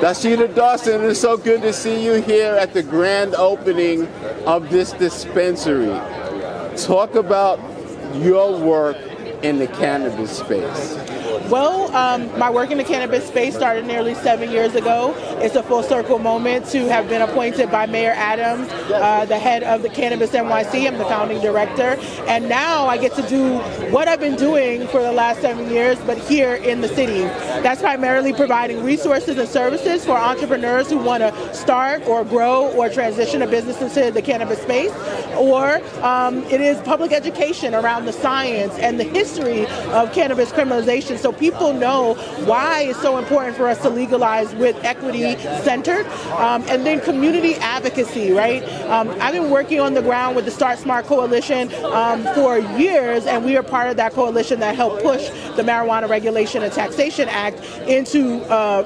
Dasheeda Dawson, it's so good to see you here at the grand opening of this dispensary. Talk about your work in the cannabis space. Well, my work in the cannabis space started nearly 7 years ago. It's a full circle moment to have been appointed by Mayor Adams, the head of the Cannabis NYC. I'm the founding director. And now I get to do what I've been doing for the last 7 years, but here in the city. That's primarily providing resources and services for entrepreneurs who want to start or grow or transition a business into the cannabis space. Or it is public education around the science and the history of cannabis criminalization, so people know why it's so important for us to legalize with equity centered. And then community advocacy, right? I've been working on the ground with the Start Smart Coalition for years, and we are part of that coalition that helped push the Marijuana Regulation and Taxation Act into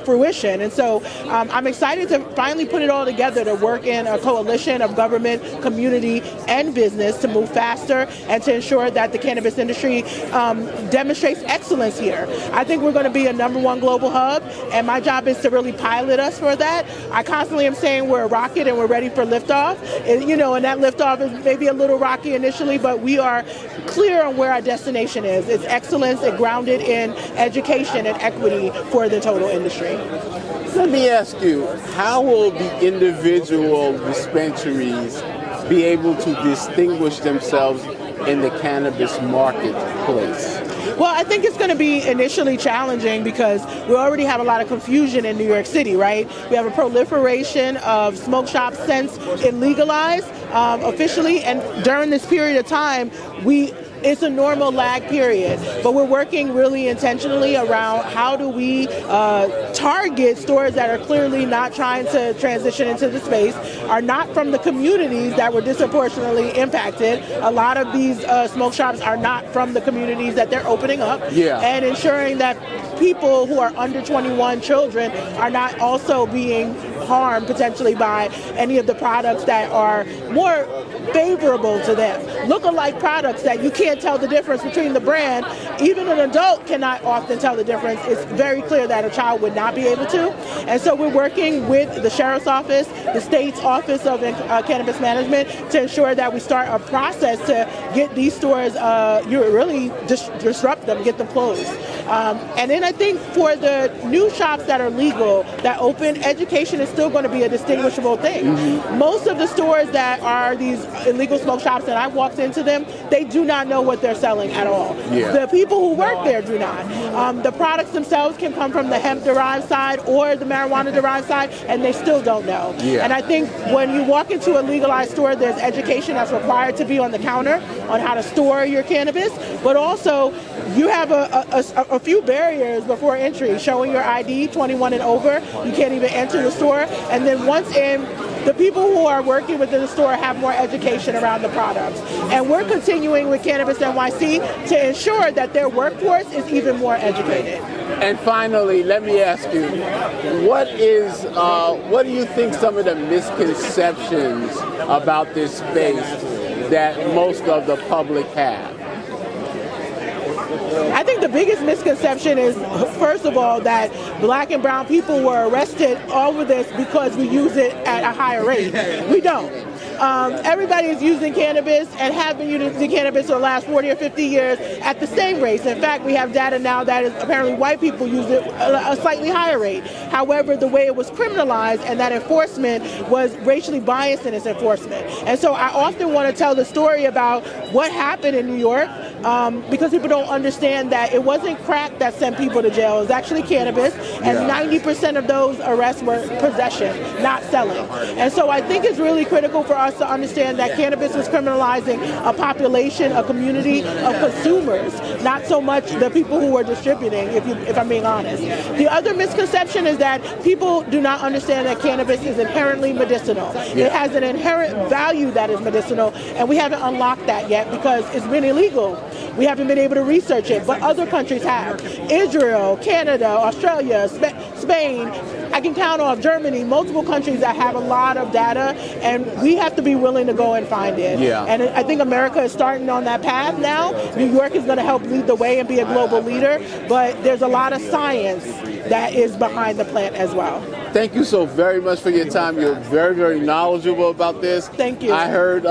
fruition. And so I'm excited to finally put it all together to work in a coalition of government, community, and business to move faster and to ensure that the cannabis industry demonstrates excellence here. I think we're going to be a #1 global hub, and my job is to really pilot us for that. I constantly am saying we're a rocket and we're ready for liftoff. And that liftoff is maybe a little rocky initially, but we are clear on where our destination is. It's excellence and grounded in education and equity for the total industry. Let me ask you, how will the individual dispensaries be able to distinguish themselves in the cannabis marketplace? Well, I think it's going to be initially challenging because we already have a lot of confusion in New York City, right? We have a proliferation of smoke shops since it legalized officially, and during this period of time, it's a normal lag period, but we're working really intentionally around how do we target stores that are clearly not trying to transition into the space, are not from the communities that were disproportionately impacted. A lot of these smoke shops are not from the communities that they're opening up, and ensuring that people who are under 21 children are not also being harmed potentially by any of the products that are more favorable to them. Look-alike products that you can't tell the difference between the brand. Even an adult cannot often tell the difference. It's very clear that a child would not be able to. And so we're working with the Sheriff's Office, the state's Office of Cannabis Management to ensure that we start a process to get these stores, really disrupt them, get them closed. And then I think for the new shops that are legal, that open, education is still going to be a distinguishable thing. Mm-hmm. Most of the stores that are these illegal smoke shops, and I walked into them, they do not know what they're selling at all. Yeah. The people who work there do not. The products themselves can come from the hemp-derived side or the marijuana-derived side, and they still don't know. Yeah. And I think when you walk into a legalized store, there's education that's required to be on the counter on how to store your cannabis, but also you have a few barriers before entry, showing your ID, 21 and over. You can't even enter the store. And then once in, the people who are working within the store have more education around the products. And we're continuing with Cannabis NYC to ensure that their workforce is even more educated. And finally, let me ask you, what do you think some of the misconceptions about this space that most of the public have? I think the biggest misconception is, first of all, that black and brown people were arrested over this because we use it at a higher rate. We don't. Everybody is using cannabis and have been using cannabis for the last 40 or 50 years at the same rates. In fact, we have data now that is apparently white people use it at a slightly higher rate. However, the way it was criminalized and that enforcement was racially biased in its enforcement. And so I often want to tell the story about what happened in New York because people don't understand that it wasn't crack that sent people to jail. It was actually cannabis, and 90% of those arrests were possession, not selling. And so I think it's really critical for us to understand that cannabis is criminalizing a population, a community of consumers, not so much the people who are distributing, if I'm being honest. The other misconception is that people do not understand that cannabis is inherently medicinal. It has an inherent value that is medicinal, and we haven't unlocked that yet because it's been illegal. We haven't been able to research it, but other countries have. Israel, Canada, Australia, Spain, I can count off Germany, multiple countries that have a lot of data, and we have to be willing to go and find it. Yeah. And I think America is starting on that path now. New York is going to help lead the way and be a global leader, but there's a lot of science that is behind the plant as well. Thank you so very much for your time. You're very, very knowledgeable about this. Thank you. I heard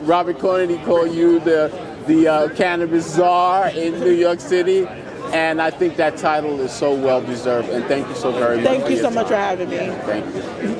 Robert Kennedy call you the cannabis czar in New York City, and I think that title is so well deserved. And thank you so very much. Thank you so much for having me. Thank you.